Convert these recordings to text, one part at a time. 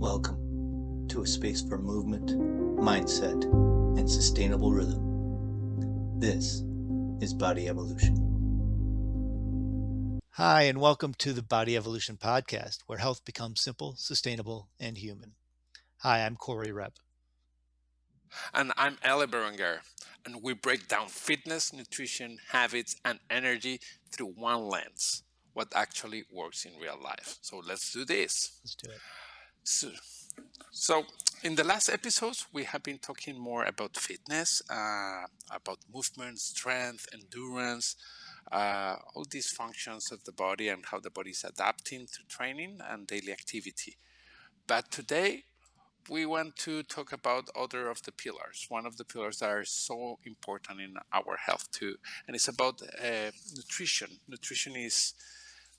Welcome to a space for movement, mindset, and sustainable rhythm. This is Body Evolution. Hi, and welcome to the Body Evolution podcast, where health becomes simple, sustainable, and human. Hi, I'm Corey Rep. And I'm Ellie Berenger, and we break down fitness, nutrition, habits, and energy through one lens what actually works in real life. So let's do this. Let's do it. So, so in the last episodes, we have been talking more about fitness, about movement, strength, endurance, all these functions of the body and how the body is adapting to training and daily activity. But today, we want to talk about other of the pillars, one of the pillars that are so important in our health too, and it's about nutrition. Nutrition is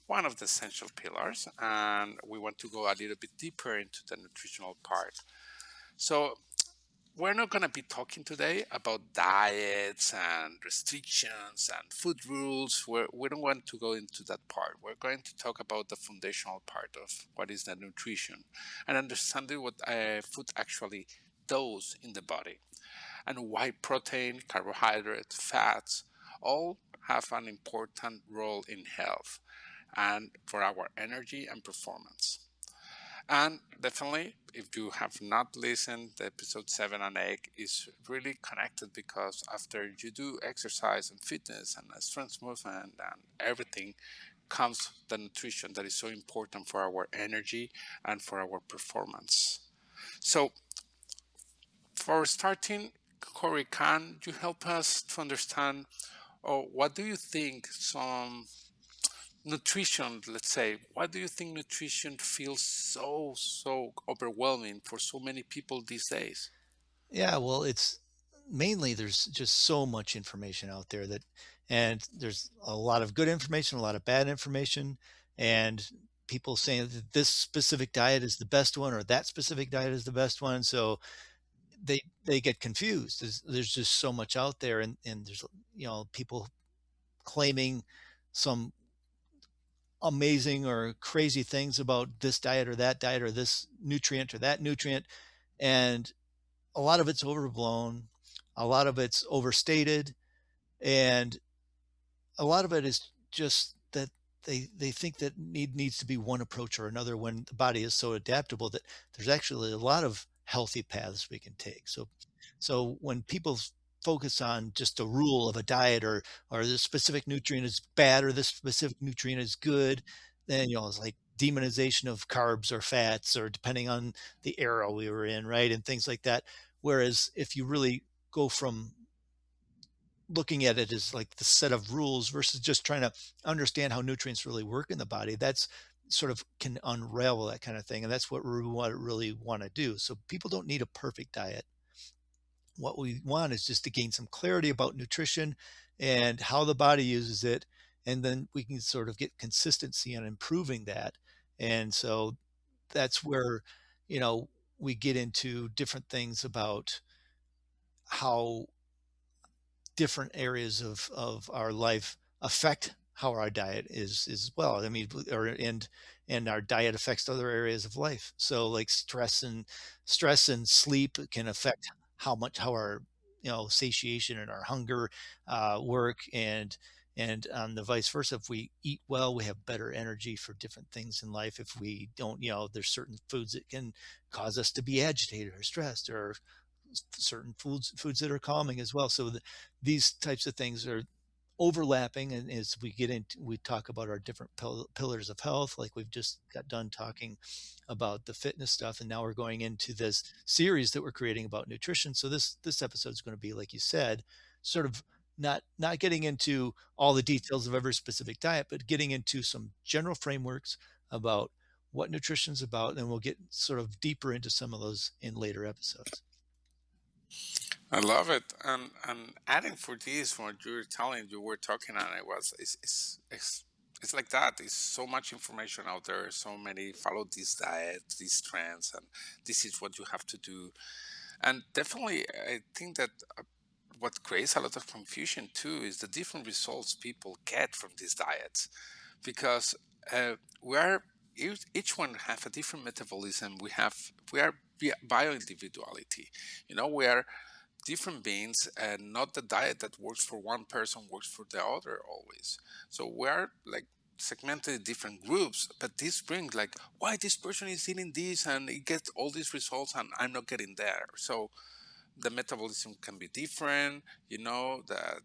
one of the essential pillars, and we want to go a little bit deeper into the nutritional part. So we're not going to be talking today about diets and restrictions and food rules. We don't want to go into that part. We're going to talk about the foundational part of what is the nutrition and understanding what food actually does in the body and why protein, carbohydrates, fats all have an important role in health and for our energy and performance. And definitely, if you have not listened, the episode 7 and 8 is really connected because after you do exercise and fitness and strength movement and everything, comes the nutrition that is so important for our energy and for our performance. So, for starting, Corey, can you help us to understand, or what do you think some nutrition, let's say, why do you think nutrition feels so overwhelming for so many people these days? Yeah, well, it's mainly there's just so much information out there and there's a lot of good information, a lot of bad information, and people saying that this specific diet is the best one or that specific diet is the best one. So they get confused. There's just so much out there, and there's people claiming some amazing or crazy things about this diet or this nutrient or that nutrient, and a lot of it's overblown, a lot of it's overstated, and a lot of it is just that they think that needs to be one approach or another when the body is so adaptable that there's actually a lot of healthy paths we can take. So when people focus on just a rule of a diet or this specific nutrient is bad or this specific nutrient is good, then it's like demonization of carbs or fats or depending on the era we were in, right? And things like that. Whereas if you really go from looking at it as like the set of rules versus just trying to understand how nutrients really work in the body, that's sort of can unravel that kind of thing. And that's what we really want to do. So people don't need a perfect diet. What we want is just to gain some clarity about nutrition and how the body uses it. And then we can sort of get consistency on improving that. And so that's where, you know, we get into different things about how different areas of our life affect how our diet is as well. I mean, or and our diet affects other areas of life. So like stress and sleep can affect how our satiation and our hunger work, and on the vice versa. If we eat well, we have better energy for different things in life. If we don't, there's certain foods that can cause us to be agitated or stressed, or certain foods that are calming as well. So these types of things are overlapping, and as we get into we talk about our different pillars of health, like we've just got done talking about the fitness stuff, and now we're going into this series that we're creating about nutrition. So this episode is going to be, like you said, sort of not getting into all the details of every specific diet, but getting into some general frameworks about what nutrition is about, and we'll get sort of deeper into some of those in later episodes. I love it. And adding for this, what you were telling, you were talking, and it was it's like that. There's so much information out there. So many follow this diet, these trends, and this is what you have to do. And definitely, I think that what creates a lot of confusion too is the different results people get from these diets, because we are. each one have a different metabolism. We are bio individuality. We are different beings, and not the diet that works for one person works for the other always. So we are like segmented in different groups, but this brings like, why this person is eating this and it gets all these results and I'm not getting there. So the metabolism can be different, the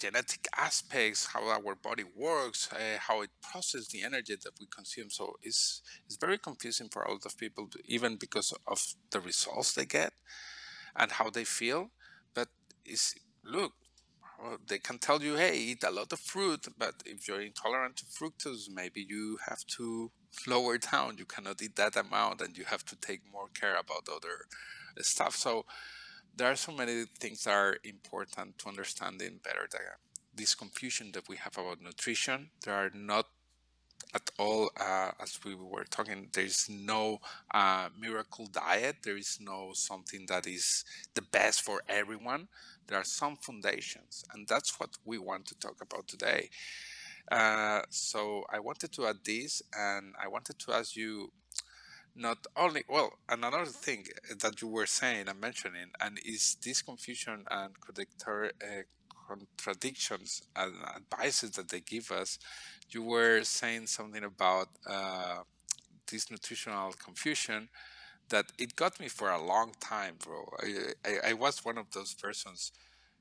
genetic aspects, how our body works, how it processes the energy that we consume. So it's very confusing for a lot of people, even because of the results they get and how they feel. But it's look, they can tell you, hey, eat a lot of fruit, but if you're intolerant to fructose, maybe you have to lower down. You cannot eat that amount, and you have to take more care about other stuff. So there are so many things that are important to understanding better this confusion that we have about nutrition. There are not at all, as we were talking, there is no miracle diet. There is no something that is the best for everyone. There are some foundations, and that's what we want to talk about today. So I wanted to add this, and I wanted to ask you, not only, well, and another thing that you were saying and mentioning, and is this confusion and contradictions and advices that they give us. You were saying something about this nutritional confusion that it got me for a long time, bro. I was one of those persons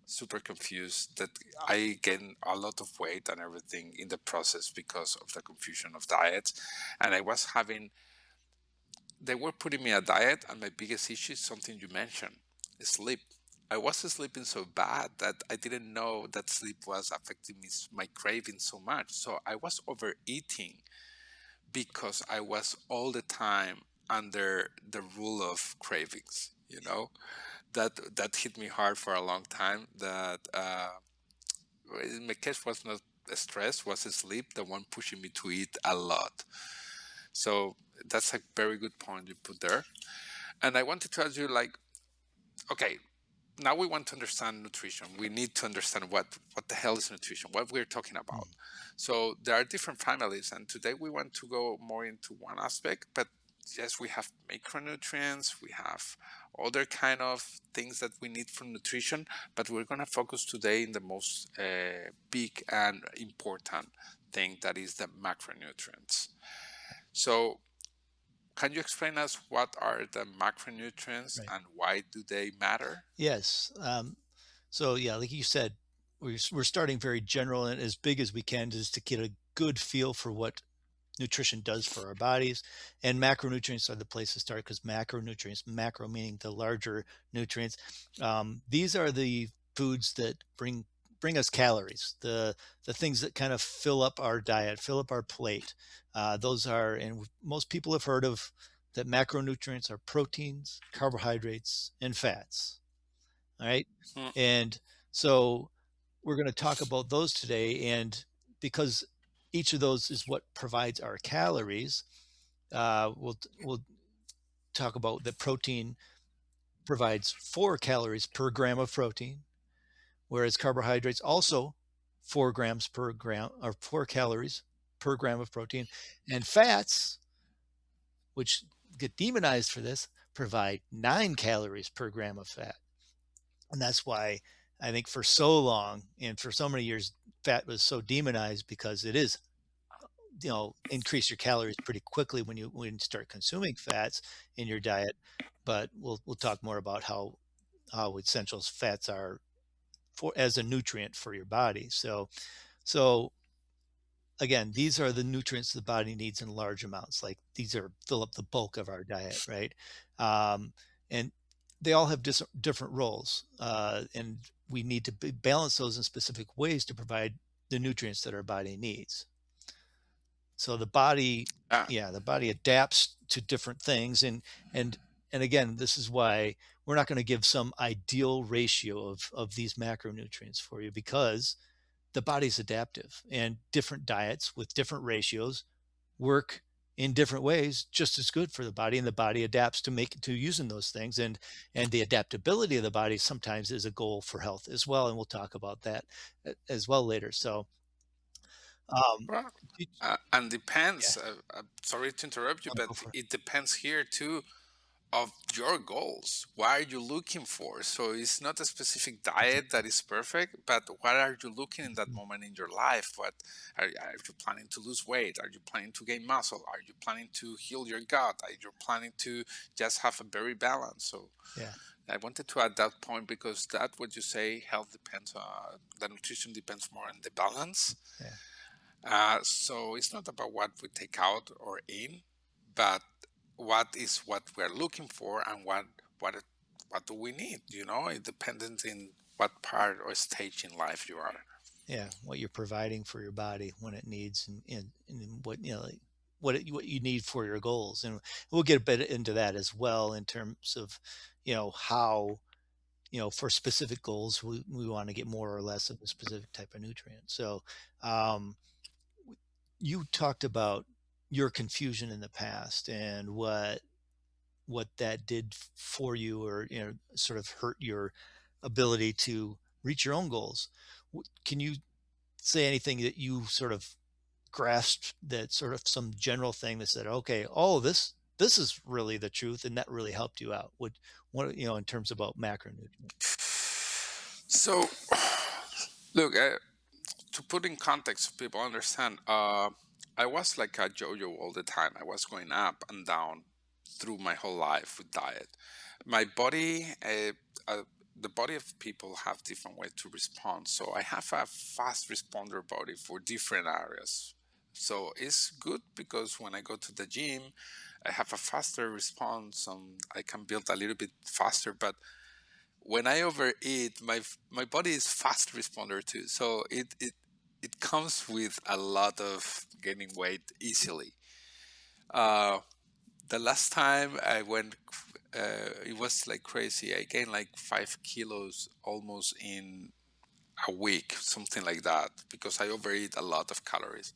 super confused that I gained a lot of weight and everything in the process because of the confusion of diets. And I was having, they were putting me a diet, and my biggest issue is something you mentioned: sleep. I was sleeping so bad that I didn't know that sleep was affecting me, my craving so much. So I was overeating because I was all the time under the rule of cravings. That hit me hard for a long time. That in my case was not stress, was sleep, the one pushing me to eat a lot. So that's a very good point you put there. And I wanted to ask you, like, okay, now we want to understand nutrition. We need to understand what the hell is nutrition, what we're talking about. Mm. So there are different families, and today we want to go more into one aspect. But yes, we have macronutrients, we have other kind of things that we need from nutrition. But we're going to focus today in the most big and important thing, that is the macronutrients. So can you explain us what are the macronutrients Right. and why do they matter? Yes. So yeah, like you said, we're starting very general and as big as we can just to get a good feel for what nutrition does for our bodies. And macronutrients are the place to start because macronutrients, macro meaning the larger nutrients, these are the foods that bring us calories, the things that kind of fill up our diet, fill up our plate. Those are, and most people have heard of that macronutrients are proteins, carbohydrates, and fats. All right. Mm, And so we're going to talk about those today. And because each of those is what provides our calories, we'll talk about that protein provides 4 calories per gram of protein, whereas carbohydrates also 4 grams per gram, or 4 calories per gram of protein. And fats, which get demonized for this, provide 9 calories per gram of fat. And that's why I think for so long and for so many years, fat was so demonized because it is, increase your calories pretty quickly when you start consuming fats in your diet. But we'll talk more about how essential fats are for as a nutrient for your body. So again, these are the nutrients the body needs in large amounts. Like these are fill up the bulk of our diet, right? And they all have different roles, and we need to balance those in specific ways to provide the nutrients that our body needs. So the body, ah, yeah, the body adapts to different things, and and again, this is why we're not going to give some ideal ratio of these macronutrients for you because the body's adaptive and different diets with different ratios work in different ways just as good for the body, and the body adapts to using those things, and the adaptability of the body sometimes is a goal for health as well, and we'll talk about that as well later. So Well, did- and yeah, depends. Sorry to interrupt you, no, but go for it. it depends here too of your goals. What are you looking for? So it's not a specific diet Exactly. that is perfect, but what are you looking in that Mhm. moment in your life? What are you planning to lose weight? Are you planning to gain muscle? Are you planning to heal your gut? Are you planning to just have a very balance? So Yeah, I wanted to add that point because that what you say, health depends the nutrition depends more on the balance. yeah, So it's not about what we take out or in, but what is what we're looking for and what what do we need? You know, it depends in what part or stage in life you are. yeah. What you're providing for your body when it needs, and what like, what you need for your goals, and we'll get a bit into that as well in terms of how for specific goals we want to get more or less of a specific type of nutrient. So um, you talked about your confusion in the past and what that did for you, or sort of hurt your ability to reach your own goals. Can you say anything that you sort of grasped, that sort of some general thing that said, okay, oh, this is really the truth, and that really helped you out? What in terms about macronutrients? So, look, to put in context so people understand, I was like a yo-yo all the time. I was going up and down through my whole life with diet. My body, uh, the body of people have different way to respond. So I have a fast responder body for different areas. So it's good because when I go to the gym, I have a faster response. I can build a little bit faster, but when I overeat, my body is fast responder too. So it comes with a lot of gaining weight easily. Uh, the last time I went, it was like crazy. I gained like 5 kilos almost in a week, something like that, because I overeat a lot of calories.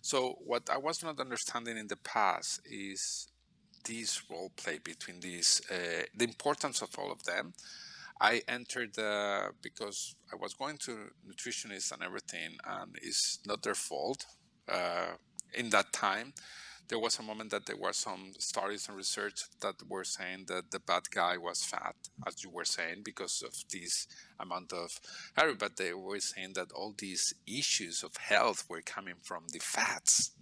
So what I was not understanding in the past is this role play between these, the importance of all of them. I entered because I was going to nutritionists and everything, and it's not their fault. In that time, there was a moment that there were some studies and research that were saying that the bad guy was fat, as you were saying, because of this amount of calorie. But they were saying that all these issues of health were coming from the fats,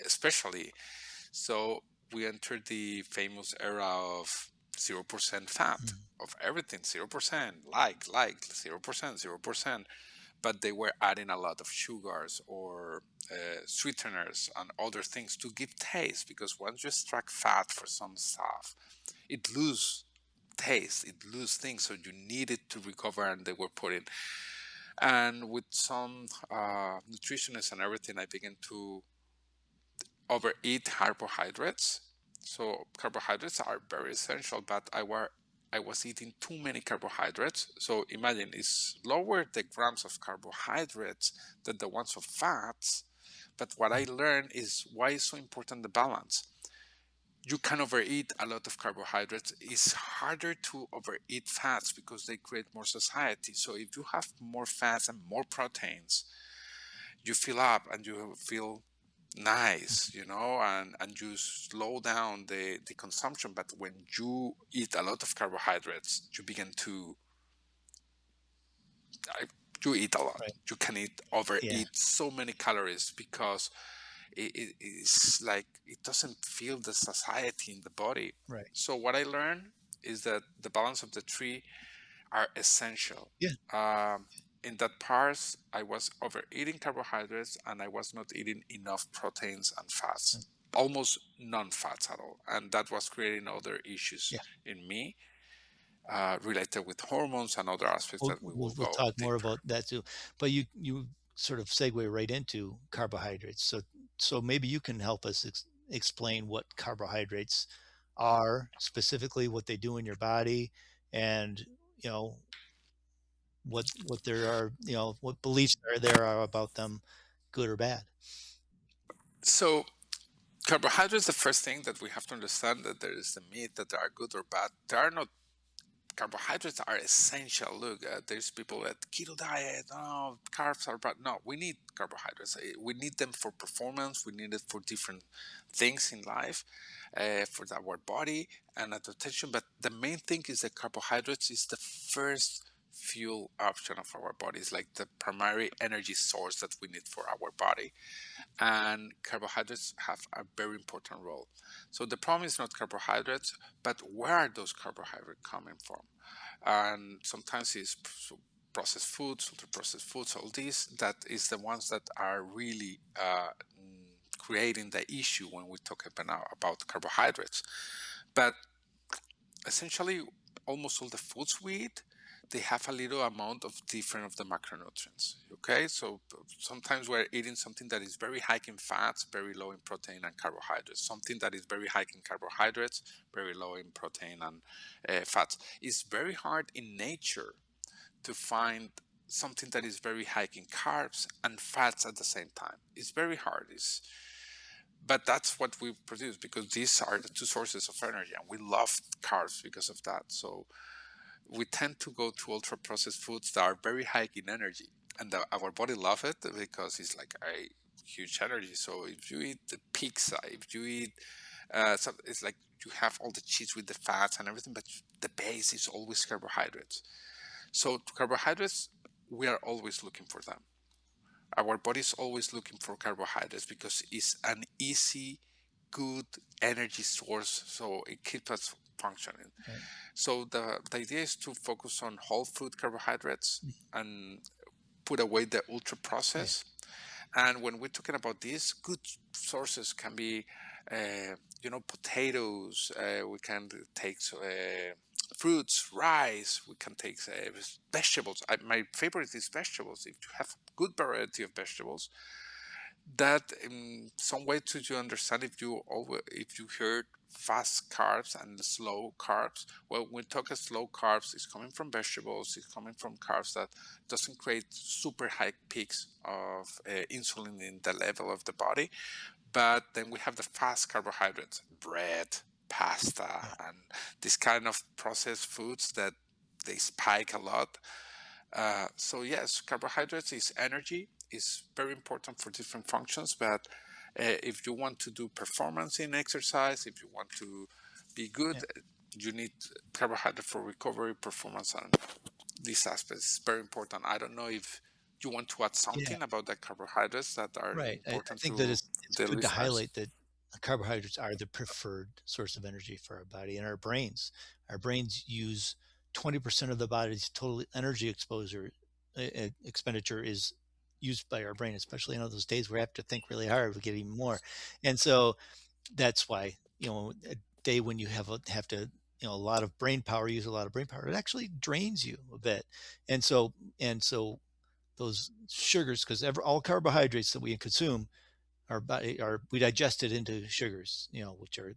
especially. So we entered the famous era of 0% fat, Mhm. of everything, 0%, like 0%, 0%. But they were adding a lot of sugars or sweeteners and other things to give taste, because once you extract fat for some stuff, it lose taste, it lose things. So you need it to recover, and they were putting. And with some nutritionists and everything, I began to overeat carbohydrates. So carbohydrates are very essential, but I was eating too many carbohydrates. So imagine it's lower the grams of carbohydrates than the ones of fats. But what I learned is why it's so important the balance. You can overeat a lot of carbohydrates. It's harder to overeat fats because they create more satiety. So if you have more fats and more proteins, you fill up and you feel nice, and you slow down the consumption. But when you eat a lot of carbohydrates, you begin to I- you eat a lot. Right. You can Yeah. overeat so many calories because it's like it doesn't feel the satiety in the body. Right. So what I learned is that the balance of the three are essential. Yeah. Um, in that part, I was overeating carbohydrates and I was not eating enough proteins and Yeah. fats, almost none fats at all. And that was creating other issues Yeah. in me related with hormones and other aspects We'll, that we we'll will we'll go talk more deeper. about that too. But you sort of segue right into carbohydrates. So maybe you can help us explain what carbohydrates are specifically, what they do in your body, and you know what there are, what beliefs there are about them, good or bad. So, carbohydrates, the first thing that we have to understand that there is the myth that they are good or bad. They are not carbohydrates are essential. Look, there's people at keto diet. Oh, carbs are bad. No, we need carbohydrates. We need them for performance. We need it for different things in life, for our body and adaptation. But the main thing is that carbohydrates is the first fuel option of our body. It's like the primary energy source that we need for our body, and carbohydrates have a very important role. So the problem is not carbohydrates, but where are those carbohydrates coming from? And sometimes it's processed foods, ultra processed foods, all these, that is the ones that are really creating the issue when we talk about carbohydrates. But essentially, almost all the foods we eat, they have a little amount of different of the macronutrients. Okay, so sometimes we're eating something that is very high in fats, very low in protein and carbohydrates. Something that is very high in carbohydrates, very low in protein and fats. It's very hard in nature to find something that is very high in carbs and fats at the same time. It's very hard. But that's what we produce, because these are the two sources of energy, and we love carbs because of that. So we tend to go to ultra processed foods that are very high in energy, and our body love it because it's like a huge energy. So if you eat the pizza, if you eat it's like you have all the cheese with the fats and everything, but the base is always carbohydrates. So carbohydrates, we are always looking for them. Our body is always looking for carbohydrates because it's an easy, good energy source. So it keeps us functioning. Right. So the idea is to focus on whole food carbohydrates Mm. and put away the ultra Right. processed. And when we're talking about these, good sources can be, potatoes. We can take fruits, rice. We can take vegetables. My favorite is vegetables. If you have good variety of vegetables, that in some way to you understand, if you heard fast carbs and slow carbs, well, when we talk of slow carbs, it's coming from vegetables, it's coming from carbs that doesn't create super high peaks of insulin in the level of the body. But then we have the fast carbohydrates, bread, pasta, Yeah. and this kind of processed foods that they spike a lot. So yes, carbohydrates is energy, is very important for different functions. But if you want to do performance in exercise, if you want to be good, Yeah. you need carbohydrate for recovery, performance, and these aspects is very important. I don't know if you want to add Yeah. something about the carbohydrates that are Right. I important think that to it's the good to listeners. highlight that carbohydrates are the preferred source of energy for our body and our brains. Our brains use 20% of the body's total energy expenditure is used by our brain, especially in those days where we have to think really hard, we get even more. And so that's why, a day when you have to, a lot of brain power, use a lot of brain power, it actually drains you a bit. And so those sugars, because all carbohydrates that we consume, our body are we digest it into sugars, which are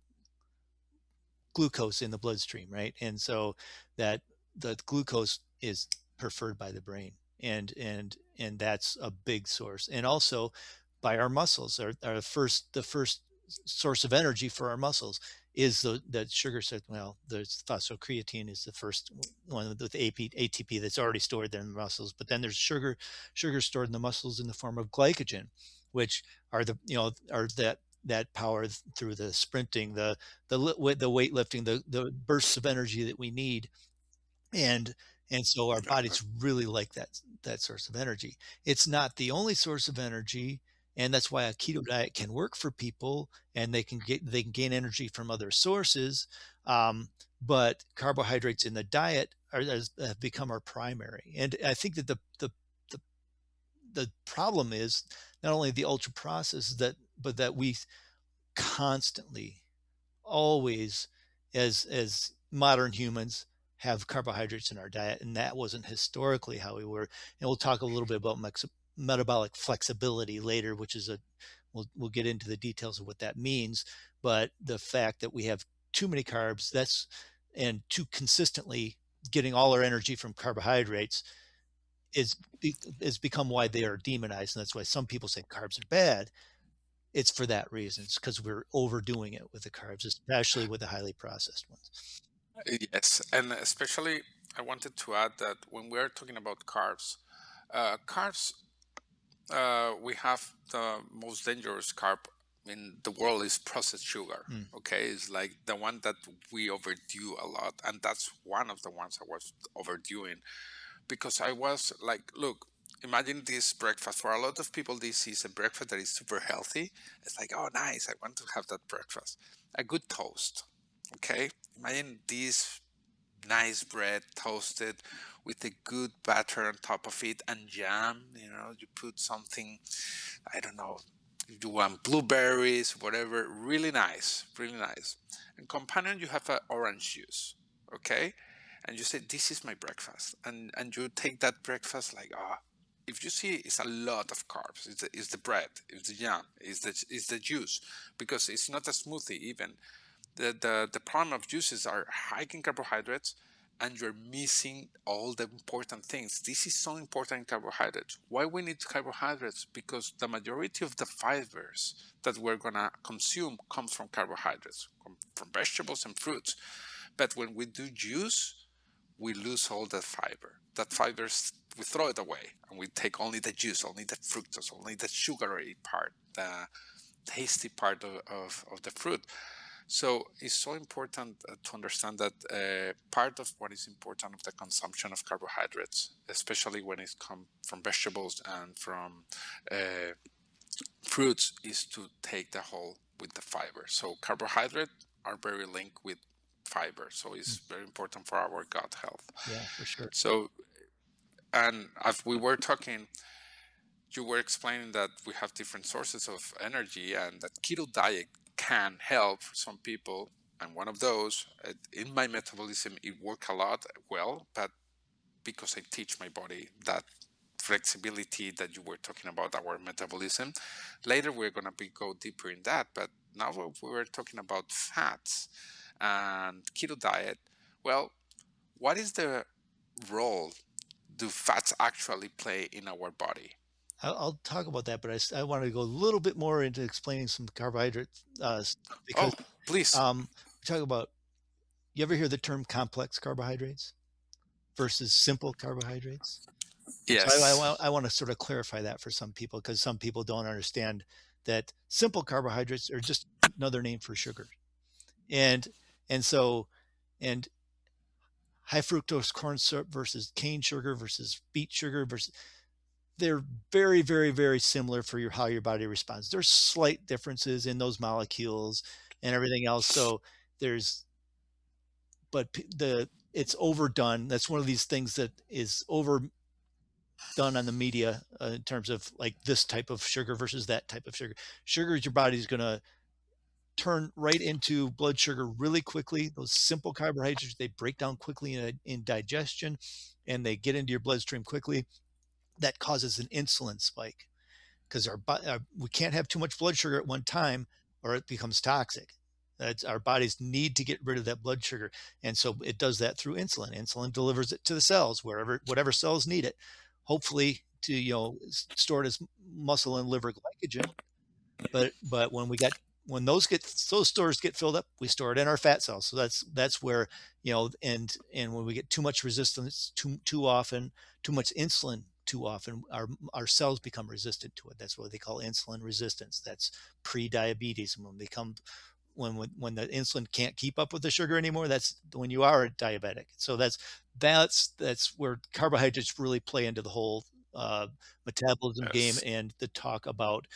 glucose in the bloodstream, right? And so that the glucose is preferred by the brain, and that's a big source. And also by our muscles, are the first source of energy for our muscles is the sugar set. Well, the phosphocreatine is the first one with ATP that's already stored in the muscles, but then there's sugar stored in the muscles in the form of glycogen, which are that power through the sprinting, the weightlifting, the bursts of energy that we need. And and so our Exactly. bodies really like that source of energy. It's not the only source of energy, and that's why a keto diet can work for people, and they can gain energy from other sources. But carbohydrates in the diet have become our primary. And I think that the the problem is not only the ultra processed, but that we constantly, always, as modern humans, have carbohydrates in our diet, and that wasn't historically how we were. And we'll talk a little bit about metabolic flexibility later, which is we'll get into the details of what that means. But the fact that we have too many carbs, and too consistently getting all our energy from carbohydrates, is is become why they are demonized. And that's why some people say carbs are bad. It's for that reason. It's because we're overdoing it with the carbs, especially with the highly processed ones. Yes, and especially I wanted to add that when we're talking about carbs, carbs, we have the most dangerous carb in the world is processed sugar. Mm. Okay, it's like the one that we overdo a lot, and that's one of the ones I was overdoing because I was like, look, imagine this breakfast. For a lot of people, this is a breakfast that is super healthy. It's like, oh, nice. I want to have that breakfast. A good toast. Okay. Imagine this nice bread toasted with a good batter on top of it and jam. You put something, I don't know, you want blueberries, whatever. Really nice. Really nice. And companion, you have orange juice. Okay, and you say this is my breakfast, and you take that breakfast like, if you see it's a lot of carbs, it's the bread, it's the jam, it's the juice, because it's not a smoothie even. The problem of juices are high in carbohydrates, and you're missing all the important things. This is so important in carbohydrates. Why we need carbohydrates? Because the majority of the fibers that we're gonna consume comes from carbohydrates, from vegetables and fruits. But when we do juice, we lose all that fiber. That fibers, we throw it away, and we take only the juice, only the fructose, only the sugary part, the tasty part of the fruit. So it's so important to understand that part of what is important of the consumption of carbohydrates, especially when it comes from vegetables and from uh, fruits, is to take the whole with the fiber. So carbohydrates are very linked with fiber, so Mm. it's very important for our gut health. Yeah, for sure. So, and as we were talking, you were explaining that we have different sources of energy and that keto diet can help for some people. And one of those, in my metabolism, it worked a lot well, but because I teach my body that flexibility that you were talking about our metabolism. Later, we're going to go deeper in that. But now we were talking about fats and keto diet. Well, what is the role do fats actually play in our body? I'll talk about that, but I wanted to go a little bit more into explaining some carbohydrates stuff Oh, because please. we talk about. You ever hear the term complex carbohydrates versus simple carbohydrates? So Yes. I want to sort of clarify that for some people because some people don't understand that simple carbohydrates are just another name for sugar. And and so and high fructose corn syrup versus cane sugar versus beet sugar versus they're very, very, very similar for how your body responds. There's slight differences in those molecules and everything else. So there's, but it's overdone. That's one of these things that is overdone on the media in terms of like this type of sugar versus that type of sugar. Sugar is your body's going to turn right into blood sugar really quickly. Those simple carbohydrates, they break down quickly in digestion and they get into your bloodstream quickly. That causes an insulin spike because we can't have too much blood sugar at one time or it becomes toxic. Our bodies need to get rid of that blood sugar, and so it does that through insulin. Insulin delivers it to the cells wherever whatever cells need it, hopefully to store it as muscle and liver glycogen. But when those stores get filled up, we store it in our fat cells. So that's where and when we get too much resistance too often, too much insulin too often, our cells become resistant to it. That's what they call insulin resistance. That's pre-diabetes. And when the insulin can't keep up with the sugar anymore, that's when you are a diabetic. So that's where carbohydrates really play into the whole metabolism game Yes. and the talk about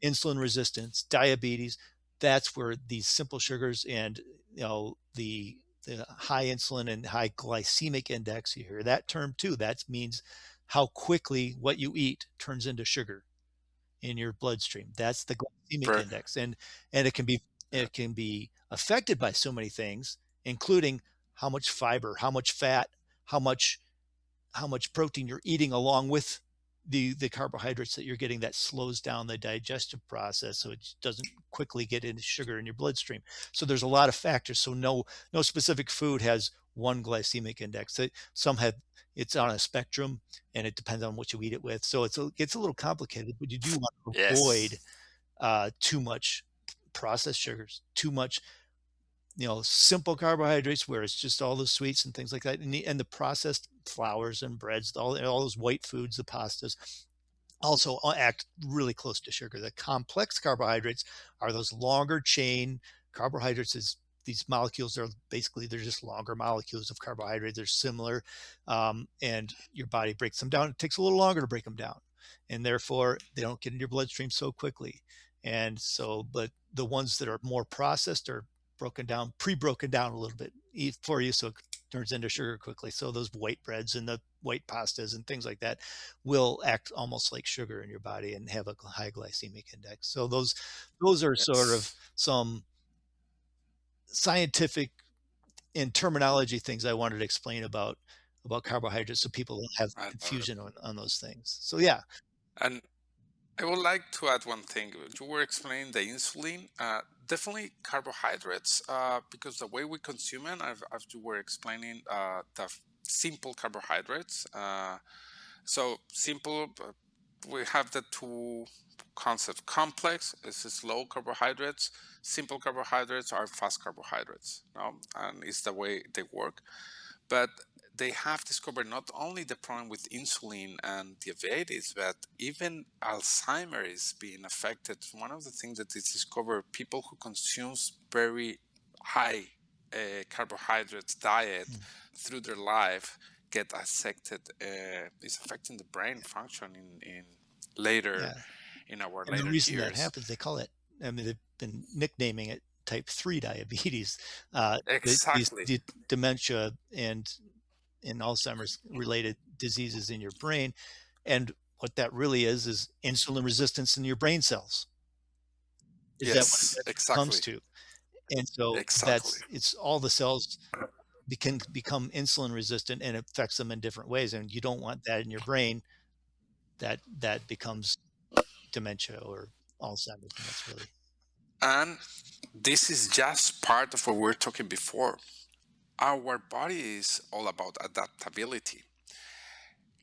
insulin resistance, diabetes. That's where these simple sugars and the high insulin and high glycemic index, you hear that term too. That means how quickly what you eat turns into sugar in your bloodstream. That's the glycemic Ver- index. And yeah. it can be affected by so many things, including how much fiber, how much fat, how much protein you're eating along with the carbohydrates that you're getting. That slows down the digestive process so it doesn't quickly get into sugar in your bloodstream. So there's a lot of factors. So no specific food has one glycemic index. Some have, it's on a spectrum and it depends on what you eat it with. So it gets a little complicated, but you do want to avoid Yes. too much processed sugars, too much simple carbohydrates where it's just all the sweets and things like that, and the processed flours and breads, all those white foods, the pastas, also act really close to sugar. The complex carbohydrates are those longer chain carbohydrates. Is these molecules are basically they're just longer molecules of carbohydrates. They're similar, and your body breaks them down. It takes a little longer to break them down, and therefore they don't get in your bloodstream so quickly. And so, but the ones that are more processed are broken down, pre-broken down a little bit for you, so it turns into sugar quickly. So those white breads and the white pastas and things like that will act almost like sugar in your body and have a high glycemic index. So those are sort of Yes, some scientific and terminology things I wanted to explain about carbohydrates so people don't have I love it. confusion on those things. So yeah. And I would like to add one thing. You were explaining the insulin. Definitely carbohydrates, because the way we consume it, as you were explaining, simple carbohydrates. So simple, we have the two concepts. Complex is slow carbohydrates. Simple carbohydrates are fast carbohydrates. And it's the way they work. But they have discovered not only the problem with insulin and diabetes, but even Alzheimer is being affected. One of the things that is discovered, people who consumes very high carbohydrates diet Mm, through their life get affected. Is affecting the brain function in later yeah. in our And the later reason that years. happens, they call it, I mean, they've been nicknaming it type 3 diabetes. Exactly. The dementia and Alzheimer's related diseases in your brain. And what that really is insulin resistance in your brain cells. Is that what Yes, it comes exactly. to? And so Exactly. it's all the cells can become insulin resistant and it affects them in different ways. And you don't want that in your brain that becomes dementia or Alzheimer's. And that's really, And this is just part of what we were talking before. Our body is all about adaptability.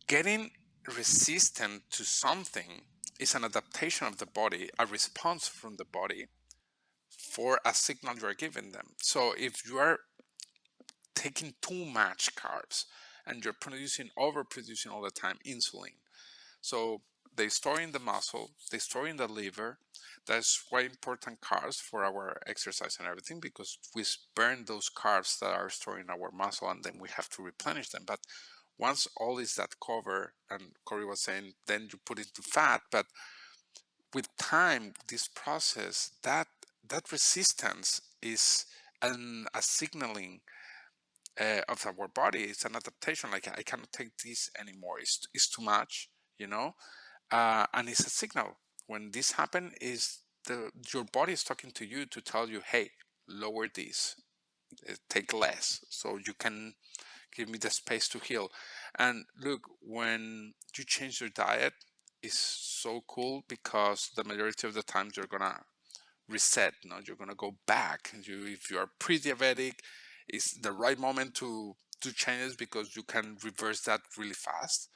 Getting resistant to something is an adaptation of the body, a response from the body for a signal you are giving them. So if you are taking too much carbs and you're overproducing all the time insulin, so they store in the muscle, they store in the liver. That's why important carbs for our exercise and everything, because we burn those carbs that are stored in our muscle and then we have to replenish them. But once all is that cover, and Corey was saying, then you put it to fat. But with time, this process, that resistance is a signaling of our body. It's an adaptation. Like I cannot take this anymore. It's too much, you know and it's a signal. When this happens, is your body is talking to you to tell you, hey, lower this, take less so you can give me the space to heal. And look, when you change your diet, it's so cool because the majority of the times you're gonna reset. No, you're gonna go back. If you are pre-diabetic, it's the right moment to change it because you can reverse that really fast.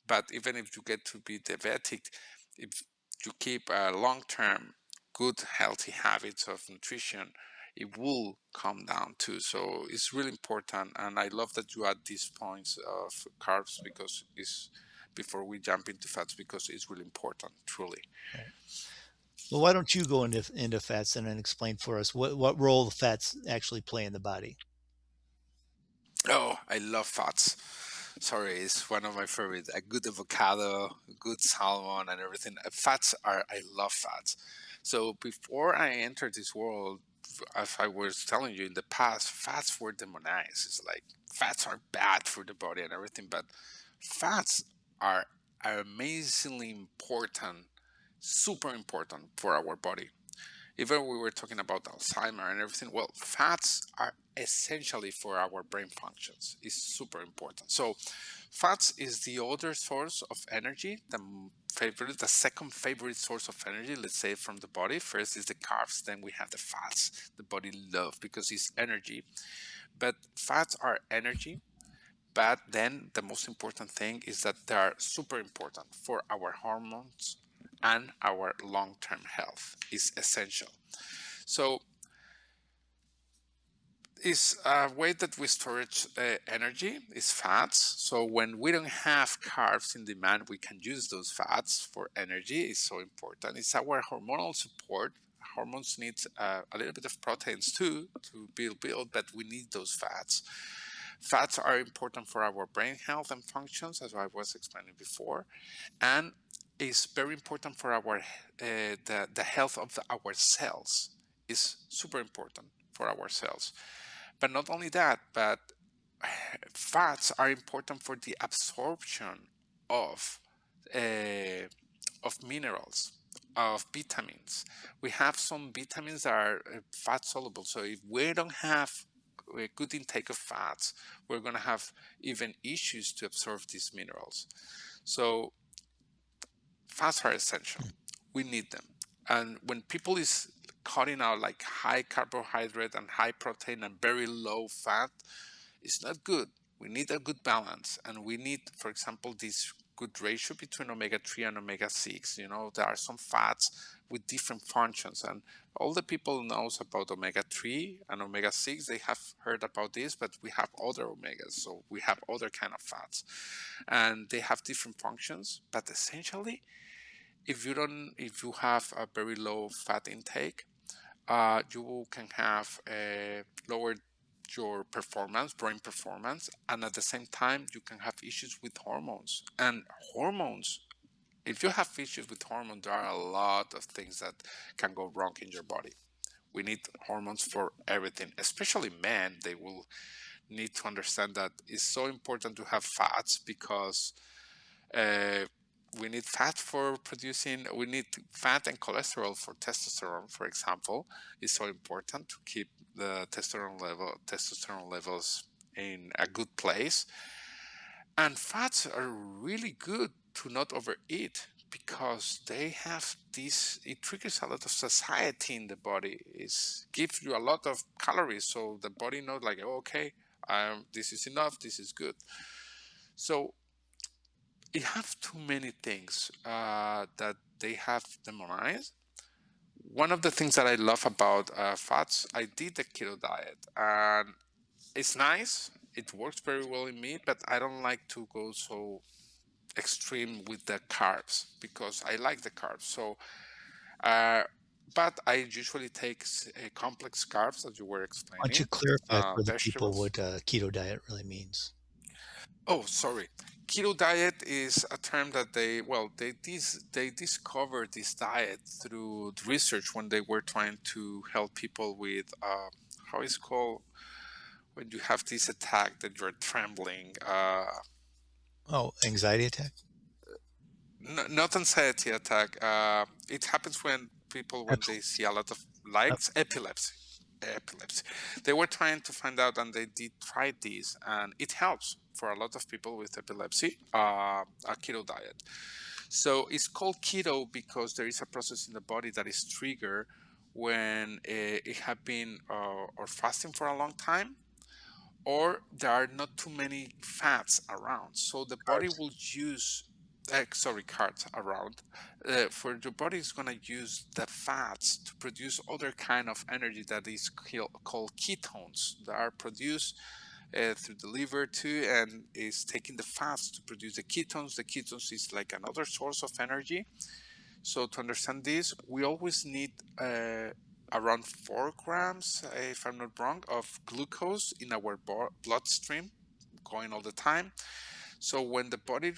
But even if you get to be diabetic, if you keep a long-term good healthy habits of nutrition, it will come down too. So it's really important, and I love that you add these points of carbs because it's before we jump into fats, because it's really important, truly. right. Well, why don't you go into fats and then explain for us what role the fats actually play in the body? Oh, I love fats. Sorry, it's one of my favorites. A good avocado, good salmon, and everything. Fats are, I love fats. So before I entered this world, as I was telling you in the past, fats were demonized. It's like fats are bad for the body and everything, but fats are amazingly important, super important for our body. Even we were talking about Alzheimer and everything. Well, fats are essentially for our brain functions. It's super important. So, fats is the other source of energy. The second favorite source of energy, let's say from the body. First is the carbs, then we have the fats. The body love because it's energy. But fats are energy. But then the most important thing is that they are super important for our hormones and our long-term health. Is essential. So is a way that we storage energy is fats. So when we don't have carbs in demand, we can use those fats for energy. It's so important. It's our hormonal support. Hormones need a little bit of proteins too to build, but we need those fats. Fats are important for our brain health and functions, as I was explaining before, and is very important for our the health of our cells. Is super important for our cells. But not only that, but fats are important for the absorption of uh, minerals, of vitamins. We have some vitamins that are fat soluble. So if we don't have a good intake of fats, we're going to have even issues to absorb these minerals. So fats are essential. We need them. And when people is cutting out like high carbohydrate and high protein and very low fat, it's not good. We need a good balance, and we need, for example, this good ratio between omega-3 and omega-6. You know, there are some fats with different functions, and all the people knows about omega-3 and omega-6. They have heard about this, but we have other omegas, so we have other kind of fats, and they have different functions. But essentially, if you have a very low fat intake, you can have a lowered your performance, brain performance, and at the same time you can have issues with hormones. And hormones, if you have issues with hormones, there are a lot of things that can go wrong in your body. We need hormones for everything, especially men. They will need to understand that it's so important to have fats because uh, we need fat for producing, we need fat and cholesterol for testosterone, for example, is so important to keep the testosterone levels in a good place. And fats are really good to not overeat because they have this, it triggers a lot of satiety in the body. It gives you a lot of calories. So the body knows like, oh, okay, this is enough, this is good. So it have too many things that they have demonized. One of the things that I love about fats, I did the keto diet, and it's nice. It works very well in me, but I don't like to go so extreme with the carbs because I like the carbs. So, uh, but I usually take complex carbs, as you were Why don't you explaining, clarify for the people vegetables. what a keto diet really means? Oh, sorry. Keto diet is a term that they discovered this diet through research when they were trying to help people with how is called when you have this attack that you're trembling. Oh, anxiety attack? Not anxiety attack. It happens when people when they Epilepsy. see a lot of Uh, lights. Epilepsy. Epilepsy. They were trying to find out, and they did try this, and it helps for a lot of people with epilepsy. A keto diet. So it's called keto because there is a process in the body that is triggered when it have been or fasting for a long time, or there are not too many fats around. So the body carbs. will use, carbs around. For the body is going to use the fats to produce other kind of energy that is called ketones that are produced through the liver too, and is taking the fats to produce the ketones. The ketones is like another source of energy. So to understand this, we always need around 4 grams, if I'm not wrong, of glucose in our bloodstream going all the time. So when the body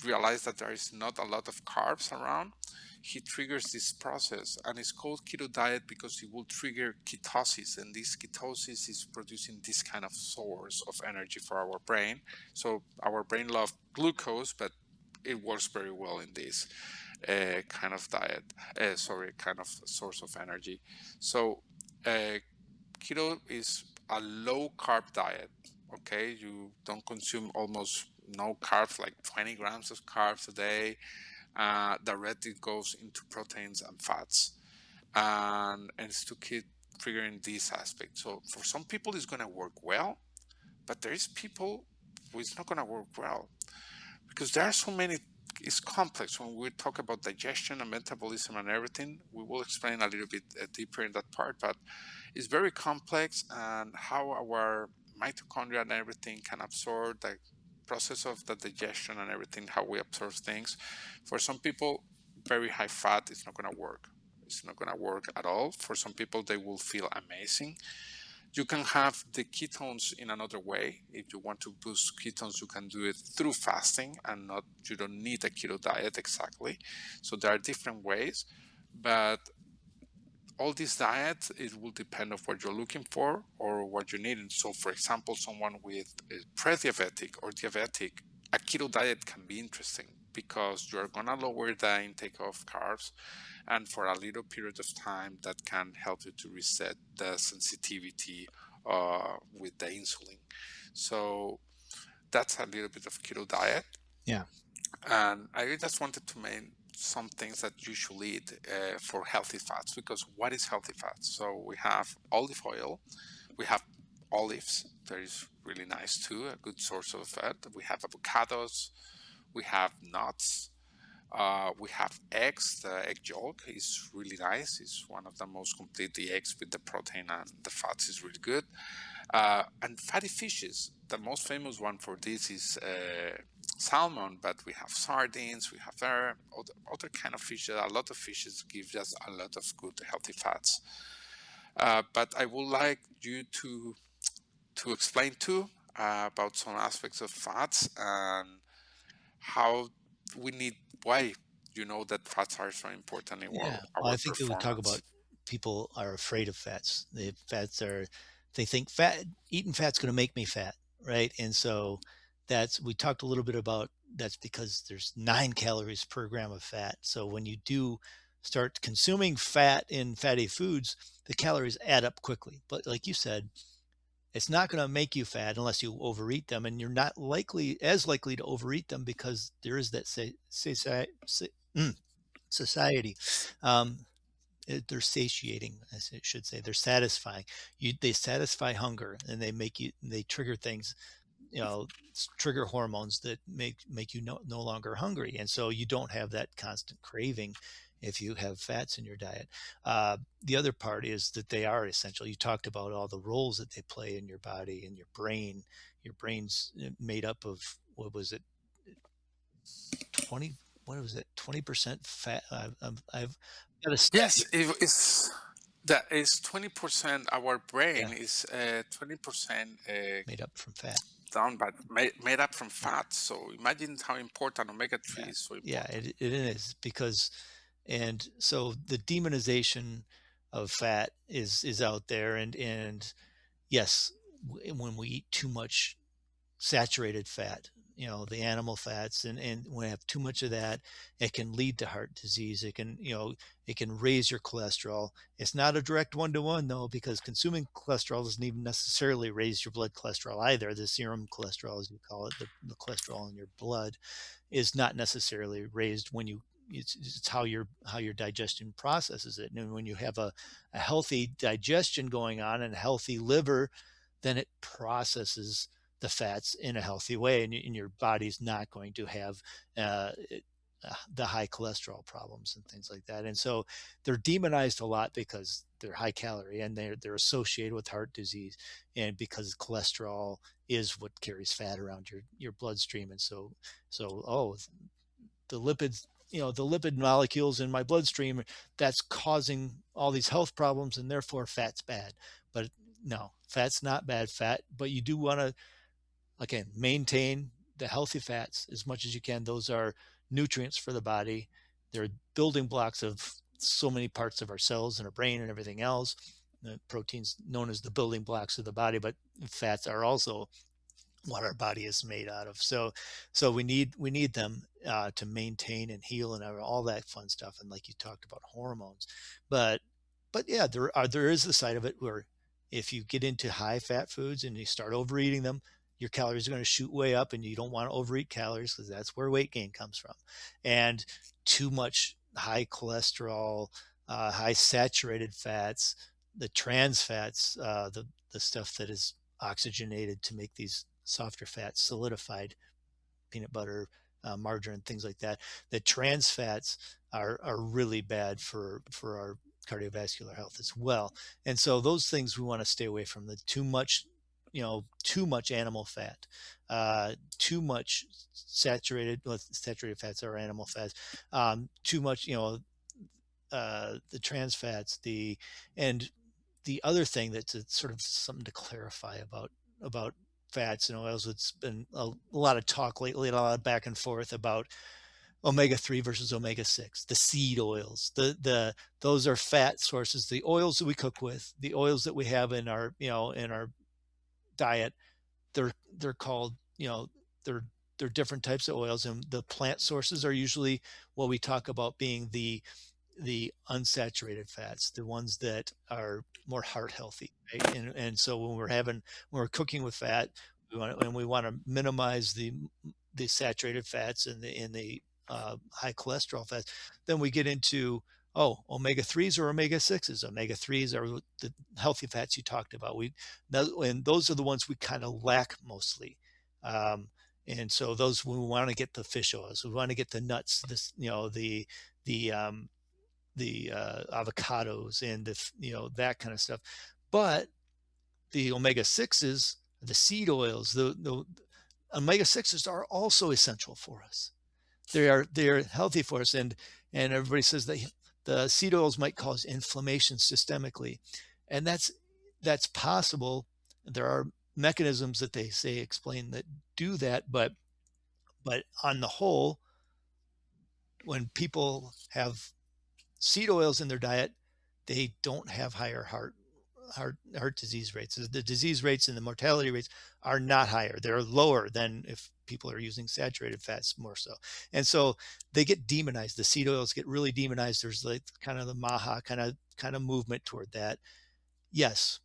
realizes that there is not a lot of carbs around, he triggers this process, and it's called keto diet because it will trigger ketosis, and this ketosis is producing this kind of source of energy for our brain. So our brain loves glucose, but it works very well in this kind of diet. Kind of source of energy. So uh, keto is a low carb diet. Okay, you don't consume almost no carbs, like 20 grams of carbs a day. Directly goes into proteins and fats, and it's to keep triggering this aspect. So for some people, it's going to work well, but there is people who it's not going to work well because there are so many. It's complex when we talk about digestion and metabolism and everything. We will explain a little bit deeper in that part, but It's very complex, and how our mitochondria and everything can absorb the process of the digestion and everything, how we absorb things. For some people, very high fat is not going to work. It's not going to work at all. For some people, they will feel amazing. You can have the ketones in another way. If you want to boost ketones, you can do it through fasting, and not, you don't need a keto diet exactly. So there are different ways, but all these diets, it will depend on what you're looking for or what you need. And so, for example, someone with pre-diabetic or diabetic, a keto diet can be interesting because you're going to lower the intake of carbs, and for a little period of time that can help you to reset the sensitivity with the insulin. So that's a little bit of keto diet. Yeah. And I just wanted to make some things that you should eat for healthy fats, because what is healthy fats? So we have olive oil, we have olives, that is really nice too, a good source of fat. We have avocados, we have nuts, we have eggs. The egg yolk is really nice. It's one of the most complete. The eggs with the protein and the fats is really good. And fatty fishes. The most famous one for this is salmon, but we have sardines. We have other kind of fishes. A lot of fishes give us a lot of good healthy fats. But I would like you to explain too about some aspects of fats and how we need, why you know that fats are so important in Yeah. Well, our I think that we talk about performance. people are afraid of fats. They think fat, eating fat's going to make me fat, right? And so we talked a little bit about that's because there's 9 calories per gram of fat. So when you do start consuming fat in fatty foods, the calories add up quickly. But like you said, it's not going to make you fat unless you overeat them, and you're not likely to overeat them because there is that society. Um, they're satiating, I should say. They're satisfying. They satisfy hunger, and they trigger things, trigger hormones that make you no longer hungry, and so you don't have that constant craving if you have fats in your diet. The other part is that they are essential. You talked about all the roles that they play in your body and your brain. Your brain's made up of, what was it, 20, what was it, 20% fat? I've got a Yes, study it's that is 20%. Our brain yeah, is 20% made up from fat. down, but made up from Yeah. fat. So imagine how important omega 3 Yeah, is so yeah, important. it is because, and so the demonization of fat is out there, and yes, when we eat too much saturated fat, the animal fats, and when we have too much of that, it can lead to heart disease. It can raise your cholesterol. It's not a direct one-to-one though, because consuming cholesterol doesn't even necessarily raise your blood cholesterol either. The serum cholesterol, as you call it, the cholesterol in your blood, is not necessarily raised when it's how your digestion processes it. And when you have a healthy digestion going on and a healthy liver, then it processes the fats in a healthy way, and your body's not going to have the high cholesterol problems and things like that. And so they're demonized a lot because they're high calorie, and they're associated with heart disease, and because cholesterol is what carries fat around your bloodstream. And so the lipids, the lipid molecules in my bloodstream, that's causing all these health problems, and therefore fat's bad. But no, fat's not bad. But you do want to, again, maintain the healthy fats as much as you can. Those are nutrients for the body. They're building blocks of so many parts of our cells and our brain and everything else. The proteins known as the building blocks of the body, but fats are also what our body is made out of. So we need them to maintain and heal and all that fun stuff. And like you talked about hormones, but yeah, there is the side of it where if you get into high fat foods and you start overeating them, your calories are going to shoot way up, and you don't want to overeat calories because that's where weight gain comes from. And too much high cholesterol, high saturated fats, the trans fats, the stuff that is oxygenated to make these softer fats, solidified peanut butter, margarine, things like that. The trans fats are really bad for our cardiovascular health as well. And so those things we want to stay away from. The too much, too much animal fat, too much saturated, well, saturated fats are animal fats, too much, the trans fats, and the other thing that's sort of something to clarify about fats and oils. It's been a lot of talk lately, a lot of back and forth about omega-3 versus omega-6, the seed oils. The those are fat sources. The oils that we cook with, the oils that we have in our, in our diet, they're called, they're they're different types of oils, and the plant sources are usually what we talk about being the unsaturated fats, the ones that are more heart healthy, right? And so when we're cooking with fat, we want to minimize the saturated fats and the high cholesterol fats. Then we get into, omega 3s or omega 6s. Omega 3s are the healthy fats you talked about. And those are the ones we kind of lack mostly. Um, and so those, we want to get the fish oils, we want to get the nuts, this, the avocados and that kind of stuff. But the omega 6s, the seed oils, the omega 6s are also essential for us. They're healthy for us, and everybody says that the seed oils might cause inflammation systemically, and that's possible. There are mechanisms that they say explain that do that, but on the whole, when people have seed oils in their diet, they don't have higher heart disease rates. The disease rates and the mortality rates are not higher. They're lower than if people are using saturated fats more so. And so they get demonized. The seed oils get really demonized. There's like kind of the maha kind of movement toward that. Yes,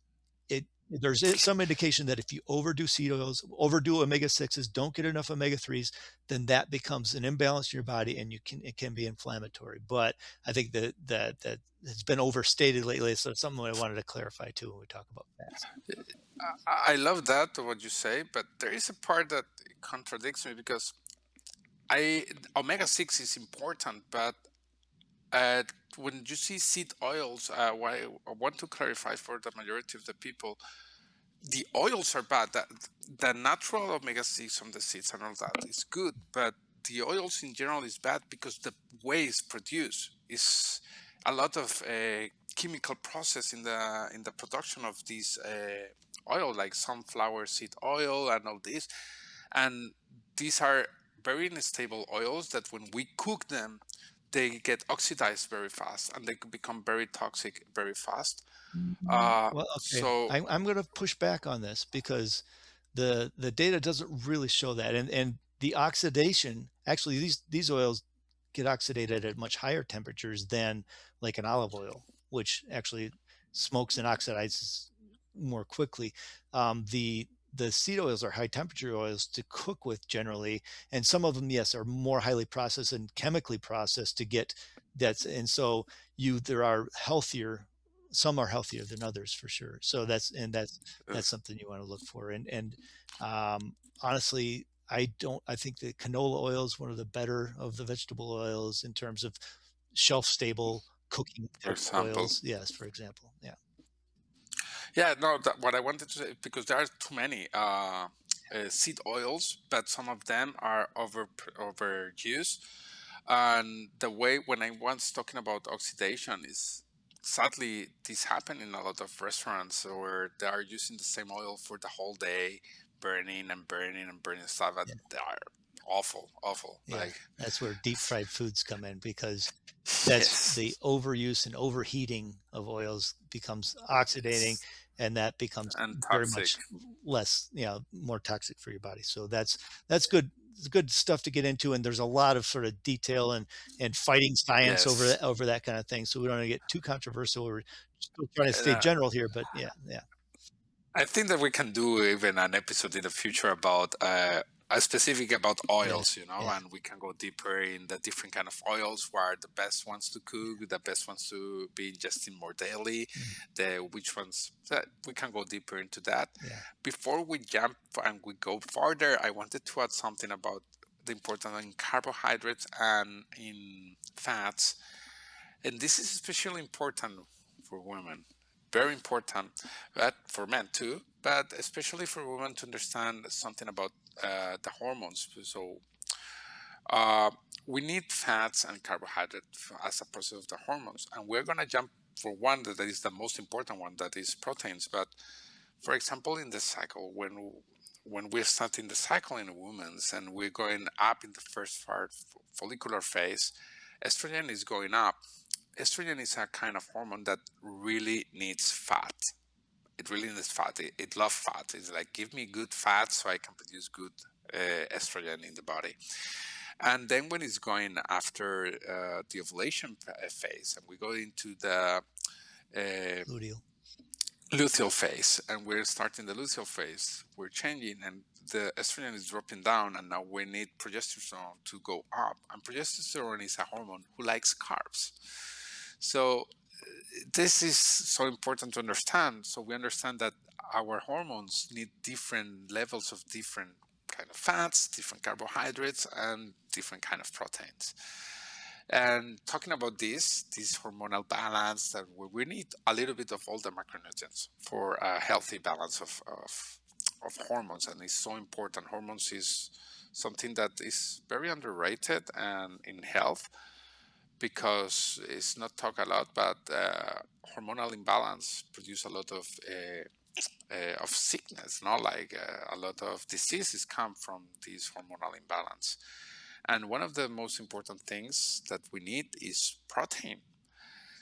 there's some indication that if you overdo seed oils, overdo omega 6s, don't get enough omega 3s, then that becomes an imbalance in your body, and it can be inflammatory. But I think that has been overstated lately, so it's something I wanted to clarify too when we talk about fats. I love that what you say, but there is a part that contradicts me because I omega 6 is important, but uh, when you see seed oils, why I want to clarify for the majority of the people, the oils are bad. That the natural omega 6 from the seeds and all that is good, but the oils in general is bad because the way it's produced is a lot of chemical process in the production of these oil, like sunflower seed oil and all this, and these are very unstable oils that when we cook them, they get oxidized very fast and they could become very toxic very fast. Well, okay, So I'm going to push back on this because the data doesn't really show that, and the oxidation, actually, these oils get oxidated at much higher temperatures than like an olive oil, which actually smokes and oxidizes more quickly. The seed oils are high temperature oils to cook with generally, and some of them, yes, are more highly processed and chemically processed to get that's, and so there are healthier, some are healthier than others for sure. So that's something you want to look for. Honestly, I think that canola oil is one of the better of the vegetable oils in terms of shelf stable cooking for type example, oils. Yes, for example. Yeah. yeah, no, what I wanted to say, because there are too many seed oils, but some of them are overused. And the way when I was talking about oxidation is sadly this happen in a lot of restaurants where they are using the same oil for the whole day, burning and burning and burning stuff, and Yeah. they are awful, awful. Yeah. Like That's where deep fried foods come in, because that's the yes, overuse and overheating of oils becomes oxidating, and that becomes and very toxic. much less, more toxic for your body. So that's good. It's good stuff to get into, and there's a lot of sort of detail and fighting science Yes. over that kind of thing. So we don't want to get too controversial. We're still trying to And, stay general here, but yeah, yeah, I think that we can do even an episode in the future about specific about yeah, oils, yeah. and we can go deeper in the different kind of oils, what are the best ones to cook, the best ones to be ingesting more daily, Mm, the which ones that we can go deeper into that. yeah. Before we jump and we go farther, I wanted to add something about the importance in carbohydrates and in fats. And this is especially important for women, very important, but for men too, but especially for women to understand something about the hormones. So uh, we need fats and carbohydrates as a process of the hormones, and we're going to jump for one that is the most important one, that is proteins. But for example, in the cycle, when we're starting the cycle in women's and we're going up in the first part, follicular phase, estrogen is going up. Estrogen is a kind of hormone that really needs fat. It really needs fat. It loves fat. It's like, give me good fat so I can produce good estrogen in the body. And then when it's going after the ovulation phase, and we go into the uh, Luteal. luteal phase, and we're starting the luteal phase, we're changing, and the estrogen is dropping down, and now we need progesterone to go up. And progesterone is a hormone who likes carbs. So this is so important to understand. So we understand that our hormones need different levels of different kind of fats, different carbohydrates, and different kind of proteins. And talking about this hormonal balance, that we need a little bit of all the macronutrients for a healthy balance of hormones, and it's so important. Hormones is something that is very underrated and in health, because it's not talked a lot, but hormonal imbalance produce a lot of sickness, no? Like a lot of diseases come from this hormonal imbalance. And one of the most important things that we need is protein.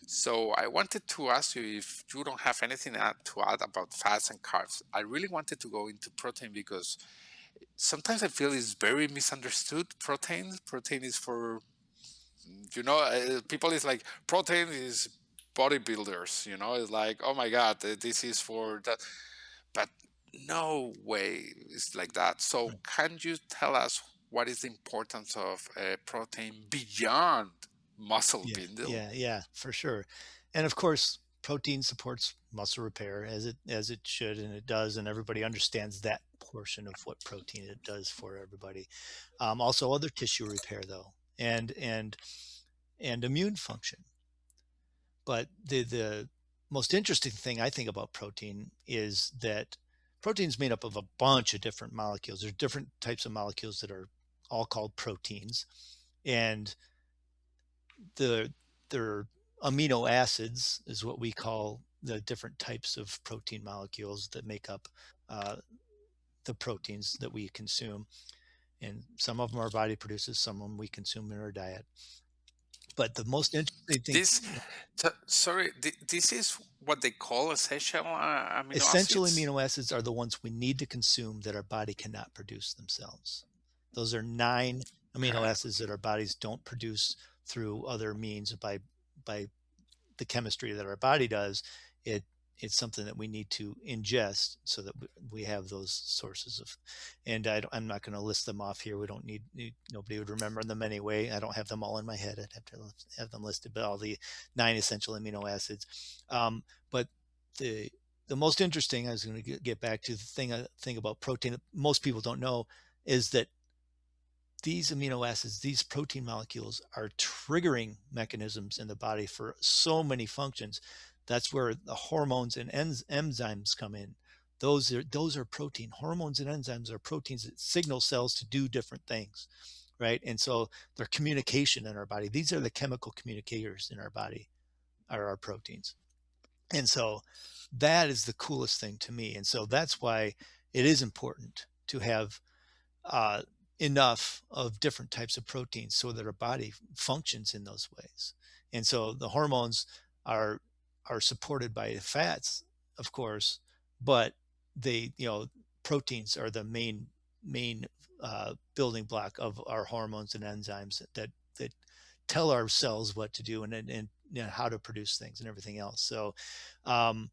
So I wanted to ask you, if you don't have anything to add about fats and carbs. I really wanted to go into protein because sometimes I feel it's very misunderstood. Protein is for, people is like, protein is bodybuilders, it's like, oh my god, this is for that. But no way it's like that. So can you tell us what is the importance of protein beyond muscle Yeah, building? yeah, for sure. And of course, protein supports muscle repair as it should, and it does, and everybody understands that portion of what protein it does for everybody. Also, other tissue repair though, and immune function. But the most interesting thing I think about protein is that protein is made up of a bunch of different molecules. There's different types of molecules that are all called proteins, and the their amino acids is what we call the different types of protein molecules that make up uh, the proteins that we consume. And some of them our body produces, some of them we consume in our diet. But the most interesting thing, This, sorry, this is what they call essential amino essential acids. amino acids are the ones we need to consume that our body cannot produce themselves. Those are 9 amino Okay. acids that our bodies don't produce through other means by the chemistry that our body does. it it's something that we need to ingest so that we have those sources of. And I'm not going to list them off here. We don't need, nobody would remember them anyway. I don't have them all in my head. I'd have to have them listed, but all the 9 essential amino acids. But the the most interesting, I was going to get back to the thing about protein that most people don't know, is that these amino acids, these protein molecules, are triggering mechanisms in the body for so many functions. That's where the hormones and enzymes come in. Those are protein. Hormones and enzymes are proteins that signal cells to do different things, right? And so their communication in our body. These are the chemical communicators in our body, are our proteins. And so that is the coolest thing to me. And so that's why it is important to have uh, enough of different types of proteins so that our body functions in those ways. And so the hormones are are supported by fats, of course, but proteins are the main building block of our hormones and enzymes that tell our cells what to do and how to produce things and everything else. Um,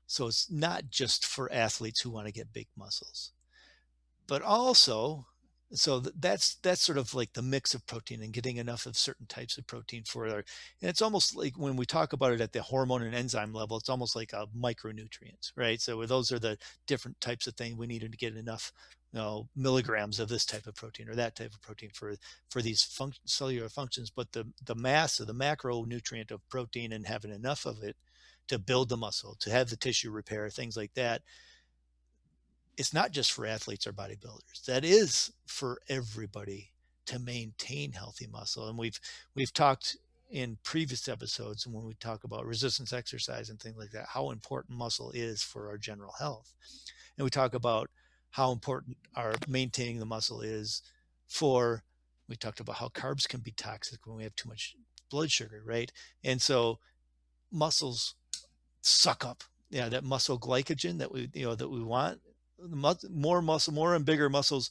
so it's not just for athletes who want to get big muscles, but also So that's sort of like the mix of protein and getting enough of certain types of protein for our, and it's almost like when we talk about it at the hormone and enzyme level, it's almost like a micronutrients, right? So those are the different types of things we need to get enough, milligrams of this type of protein or that type of protein for these cellular functions. But the mass of the macronutrient of protein and having enough of it to build the muscle, to have the tissue repair, things like that, it's not just for athletes or bodybuilders. That is for everybody to maintain healthy muscle. And we've talked in previous episodes, and when we talk about resistance exercise and things like that, how important muscle is for our general health. And we talk about how important our maintaining the muscle is for, we talked about how carbs can be toxic when we have too much blood sugar, right? And so muscles suck up, yeah, that muscle glycogen that we want. More muscle, more and bigger muscles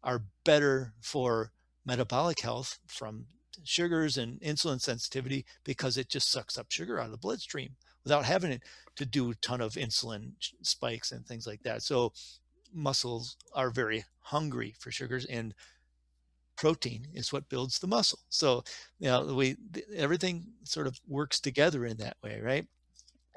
are better for metabolic health from sugars and insulin sensitivity, because it just sucks up sugar out of the bloodstream without having it to do a ton of insulin spikes and things like that. So muscles are very hungry for sugars, and protein is what builds the muscle. So everything sort of works together in that way, right?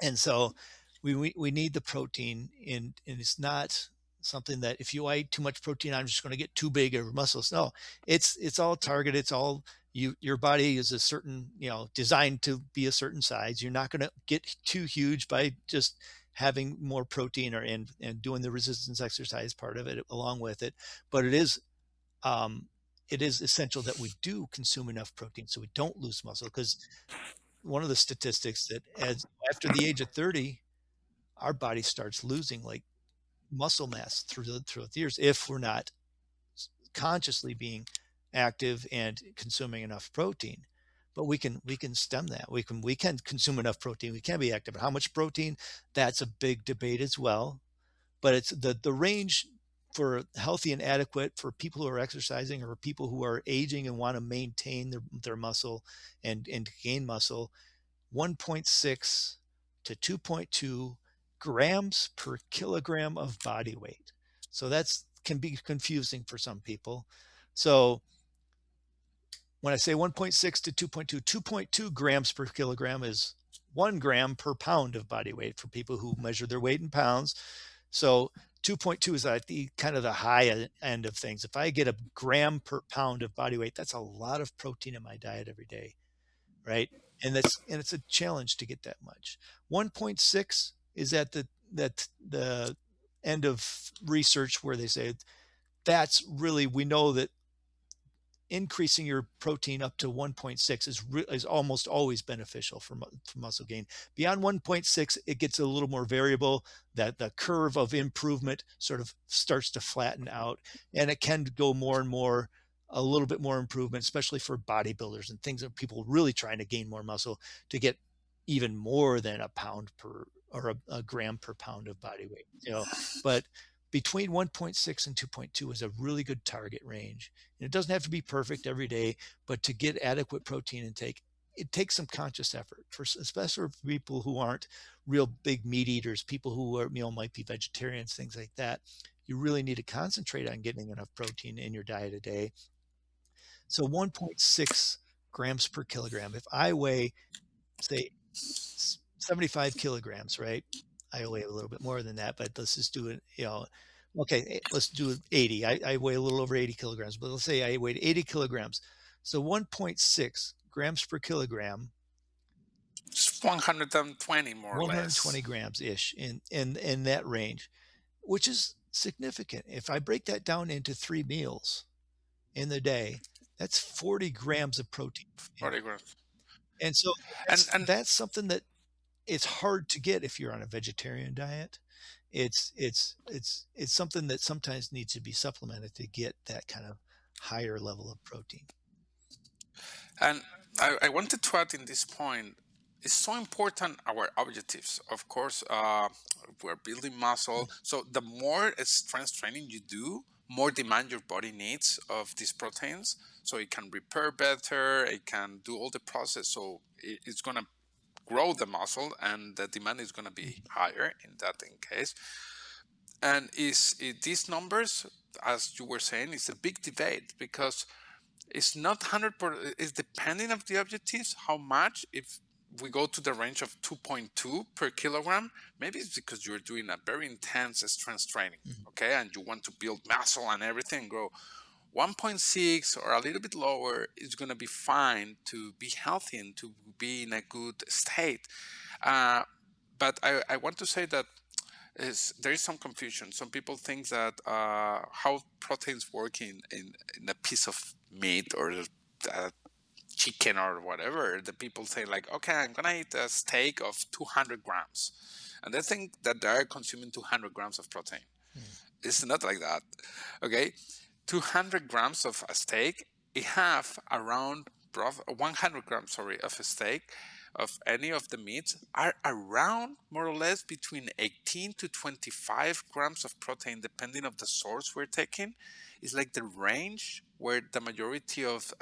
And so we need the protein, and it's not something that if you eat too much protein, I'm just going to get too big of muscles. No, it's all targeted. It's all, your body is a certain, designed to be a certain size. You're not going to get too huge by just having more protein, or and doing the resistance exercise part of it along with it. But um, it is essential that we do consume enough protein so we don't lose muscle, because one of the statistics that, as after the age of 30, our body starts losing like muscle mass throughout the years if we're not consciously being active and consuming enough protein. But we can stem that. We can consume enough protein. We can be active. How much protein? That's a big debate as well. But it's the range for healthy and adequate for people who are exercising, or people who are aging and want to maintain their muscle and gain muscle, 1.6 to 2.2 grams per kilogram of body weight. So that's can be confusing for some people. So when I say 1.6 to 2.2, 2.2 grams per kilogram is 1 gram per pound of body weight for people who measure their weight in pounds. So 2.2 is at the kind of the high end of things. If I get a gram per pound of body weight, that's a lot of protein in my diet every day, right? And it's a challenge to get that much. 1.6 is at the end of research where they say that's really, we know that increasing your protein up to 1.6 is almost always beneficial for muscle gain. Beyond 1.6, it gets a little more variable. That the curve of improvement sort of starts to flatten out, and it can go more and more, a little bit more improvement, especially for bodybuilders and things that people really trying to gain more muscle, to get even more than a pound per, or a gram per pound of body weight. But between 1.6 and 2.2 is a really good target range. And it doesn't have to be perfect every day, but to get adequate protein intake, it takes some conscious effort, for especially for people who aren't real big meat eaters, people who are, might be vegetarians, things like that. You really need to concentrate on getting enough protein in your diet a day. So 1.6 grams per kilogram. If I weigh, say, 75 kilograms, right? I weigh a little bit more than that, but let's just do it, okay, let's do 80. I weigh a little over 80 kilograms, but let's say I weighed 80 kilograms. So 1.6 grams per kilogram, It's 120 more or 120 less. grams ish in that range, which is significant. If I break that down into 3 meals in the day, that's 40 grams of protein. 40 grams. And so And and that's something that it's hard to get if you're on a vegetarian diet. It's something that sometimes needs to be supplemented to get that kind of higher level of protein. And I wanted to add in this point, it's so important our objectives. Of course, we're building muscle. So the more strength training you do, more demand your body needs of these proteins. So it can repair better, it can do all the process. So it's going to grow the muscle and the demand is going to be Mhm. higher in that in case. And these numbers as you were saying, it's a big debate because it's not 100%. It's depending of the objectives. How much? If we go to the range of 2.2 per kilogram, maybe it's because you're doing a very intense strength training, Mhm. okay, and you want to build muscle and everything, grow. 1.6 or a little bit lower is going to be fine to be healthy and to be in a good state. Uh, but I want to say that there is some confusion. Some people think that how proteins work in a piece of meat or chicken or whatever. The people say like, okay, I'm gonna eat a steak of 200 grams, and they think that they are consuming 200 grams of protein. Mm. It's not like that. Okay, 200 grams of a steak, it have around 100 grams, sorry, of a steak of any of the meats are around more or less between 18 to 25 grams of protein, depending of the source we're taking. It's like the range where the majority of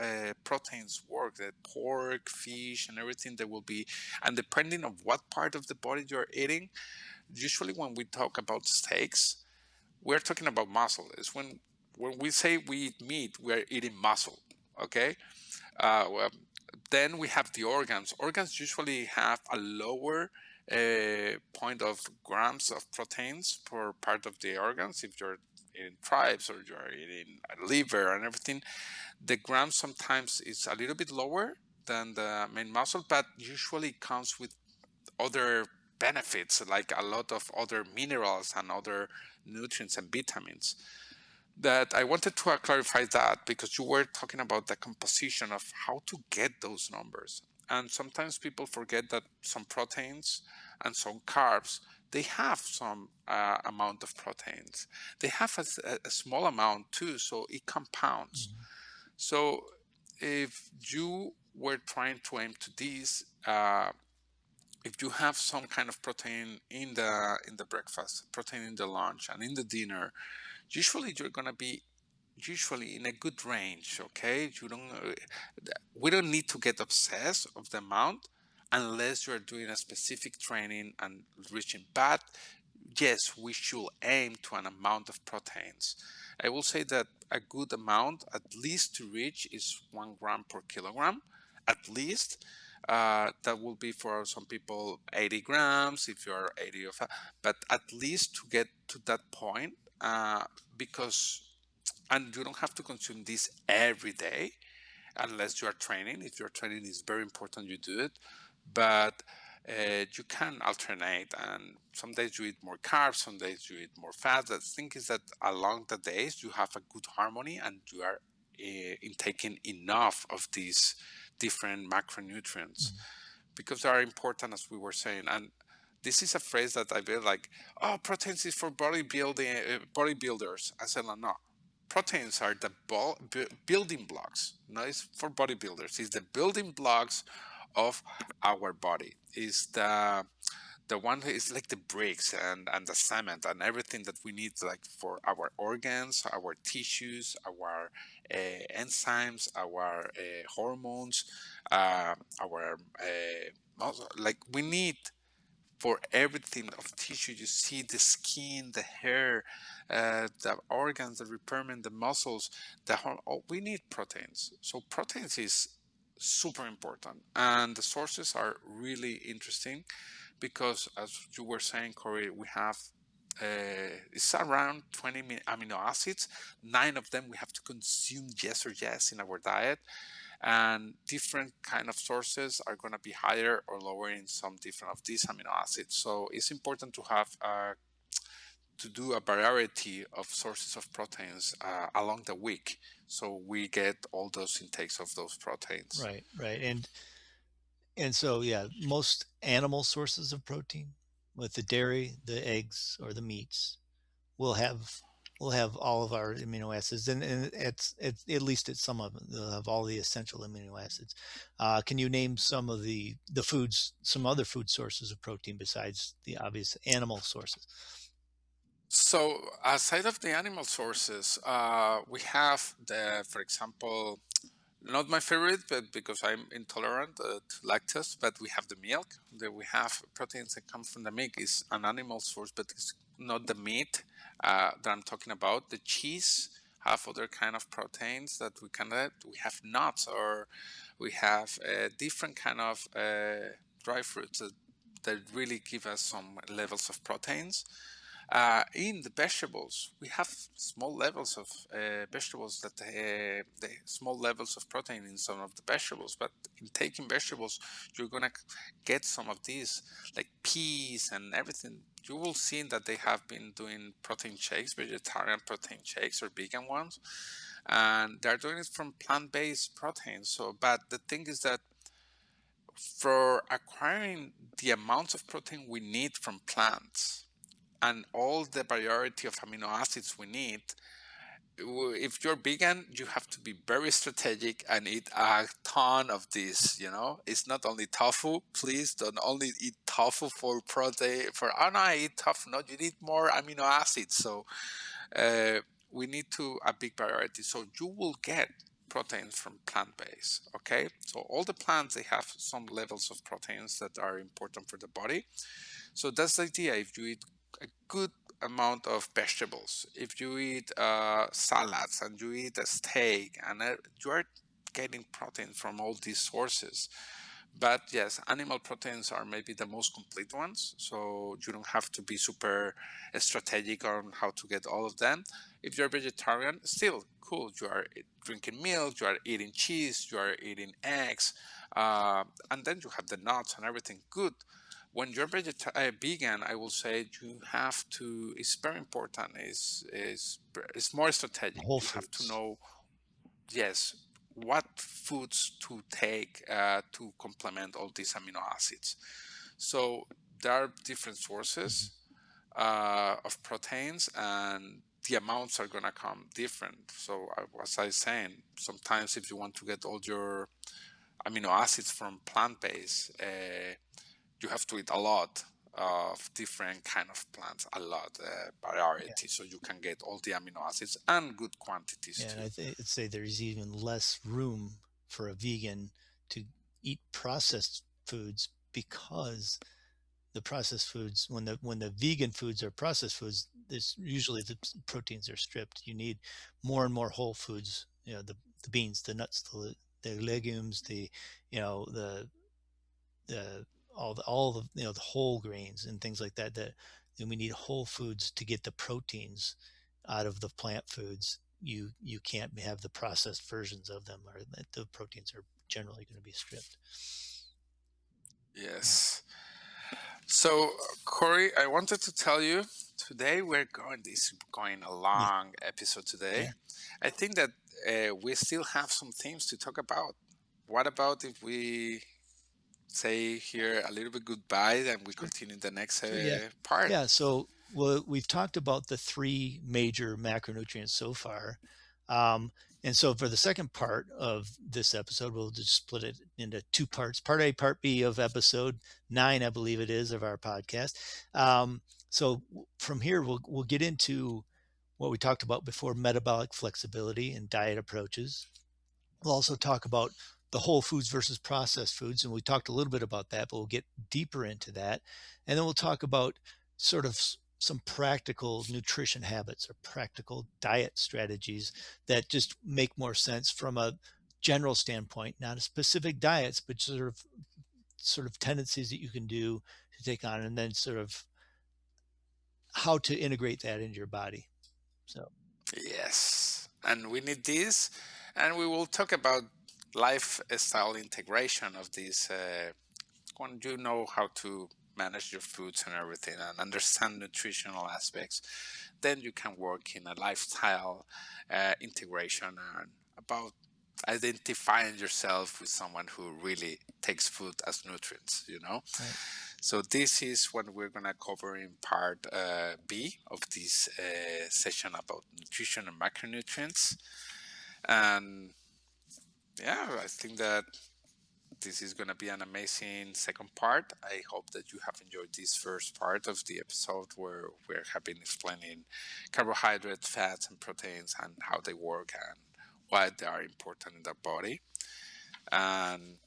proteins work, the pork, fish, and everything that will be, and depending on what part of the body you're eating. Usually when we talk about steaks, we're talking about muscle. It's when we say we eat meat, we're eating muscle. Okay. Well, then we have the organs. Organs usually have a lower point of grams of proteins per part of the organs. If you're eating tribes or you're eating liver and everything, the grams sometimes is a little bit lower than the main muscle, but usually comes with other benefits like a lot of other minerals and other nutrients and vitamins. That I wanted to clarify that because you were talking about the composition of how to get those numbers. And sometimes people forget that some proteins and some carbs, they have some amount of proteins. They have a small amount too, so it compounds. Mhm. So if you were trying to aim to this, if you have some kind of protein in the breakfast, protein in the lunch, and in the dinner, usually you're gonna be usually in a good range. Okay, you don't. We don't need to get obsessed of the amount unless you're doing a specific training and reaching. But yes, we should aim to an amount of proteins. I will say that a good amount, at least to reach, is 1 gram per kilogram, at least. That will be for some people 80 grams if you're 80 of, but at least to get to that point, because, and you don't have to consume this every day unless you are training. If you're training, it's very important you do it. But you can alternate, and some days you eat more carbs, some days you eat more fat. The thing is that along the days you have a good harmony and you are intaking enough of these different macronutrients Mhm. because they are important, as we were saying. And this is a phrase that I feel like, oh, proteins is for bodybuilding, bodybuilders. I said, no, proteins are the building blocks. No, it's for bodybuilders. It's the building blocks of our body. Is the one who is like the bricks and the cement and everything that we need, like for our organs, our tissues, our enzymes, our hormones, our like we need for everything of tissue. You see the skin, the hair, the organs, the repairment, the muscles, we need proteins. So proteins is super important, and the sources are really interesting because, as you were saying, Corey, we have it's around 20 amino acids. 9 of them we have to consume yes or yes in our diet, and different kind of sources are going to be higher or lower in some different of these amino acids. So it's important to have to do a variety of sources of proteins along the week, so we get all those intakes of those proteins. Right, right, and so, yeah, most animal sources of protein, with the dairy, the eggs, or the meats, will have will have all of our amino acids, and it's at least at some of them, they'll have all the essential amino acids. Can you name some of the foods, some other food sources of protein besides the obvious animal sources? So aside of the animal sources, we have for example, not my favorite, but because I'm intolerant to lactose, but we have the milk. That we have proteins that come from the milk is an animal source, but it's not the meat that I'm talking about. The cheese have other kind of proteins that we can add. We have nuts, or we have different kind of dry fruits that really give us some levels of proteins. In the vegetables, we have small levels of vegetables that the small levels of protein in some of the vegetables. But in taking vegetables, you're gonna get some of these, like peas and everything. You will see that they have been doing protein shakes, vegetarian protein shakes or vegan ones, and they're doing it from plant-based proteins. So, but the thing is that for acquiring the amounts of protein we need from plants and all the variety of amino acids we need, if you're vegan, you have to be very strategic and eat a ton of this. It's not only tofu. Please don't only eat tofu for protein. For oh no, I eat tofu. No, you need more amino acids. So uh, we need to a big variety. So you will get proteins from plant based. Okay, so all the plants, they have some levels of proteins that are important for the body. So that's the idea. If you eat a good amount of vegetables, if you eat salads and you eat a steak, and you are getting protein from all these sources. But yes, animal proteins are maybe the most complete ones. So you don't have to be super strategic on how to get all of them. If you're vegetarian, still cool. You are drinking milk, you are eating cheese, you are eating eggs, and then you have the nuts and everything good. When you're vegan, I will say you have to. It's very important. It's more strategic. Whole You have to foods. know, yes, what foods to take to complement all these amino acids. So there are different Mhm. sources of proteins, and the amounts are gonna come different. So as I was saying, sometimes if you want to get all your amino acids from plant-based, you have to eat a lot of different kind of plants, a lot Yeah. variety, so you can get all the amino acids and good quantities Yeah, and too. I'd say there's even less room for a vegan to eat processed foods because the processed foods, when the vegan foods are processed foods, there's usually the proteins are stripped. You need more and more whole foods. The beans, the nuts, the legumes, the all the the whole grains and things like that. And we need whole foods to get the proteins out of the plant foods. You can't have the processed versions of them, or the proteins are generally going to be stripped. Yeah. Yes. So, Corey, I wanted to tell you today going a Yeah. long episode today. Yeah. I think that we still have some themes to talk about. What about if we say here a little bit goodbye and we Sure. continue the next Sure. Yeah. part? Yeah. So, well, we've talked about the three major macronutrients so far. Um, and so for the second part of this episode, we'll just split it into two parts, part A, part B of episode 9, I believe it is, of our podcast. So from here, we'll get into what we talked about before, metabolic flexibility and diet approaches. We'll also talk about the whole foods versus processed foods. And we talked a little bit about that, but we'll get deeper into that. And then we'll talk about sort of some practical nutrition habits or practical diet strategies that just make more sense from a general standpoint, not a specific diets, but sort of tendencies that you can do to take on, and then sort of how to integrate that into your body. So Yes. And we need this, and we will talk about lifestyle integration of this. When you know how to manage your foods and everything and understand nutritional aspects, then you can work in a lifestyle integration and about identifying yourself with someone who really takes food as nutrients. right. So this is what we're going to cover in part B of this session about nutrition and macronutrients. And yeah, I think that this is going to be an amazing second part. I hope that you have enjoyed this first part of the episode where we have been explaining carbohydrates, fats, and proteins and how they work and why they are important in the body. And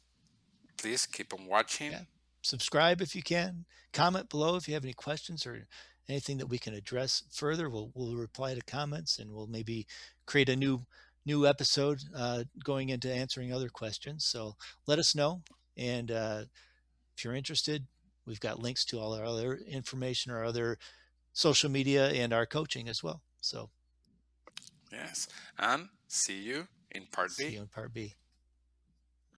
please keep on Yeah. watching. Subscribe if you can. Comment below if you have any questions or anything that we can address further, we'll reply to comments, and we'll maybe create a new episode going into answering other questions. So let us know. And if you're interested, we've got links to all our other information, our other social media, and our coaching as well. So Yes. And see you in part see B. you in part B.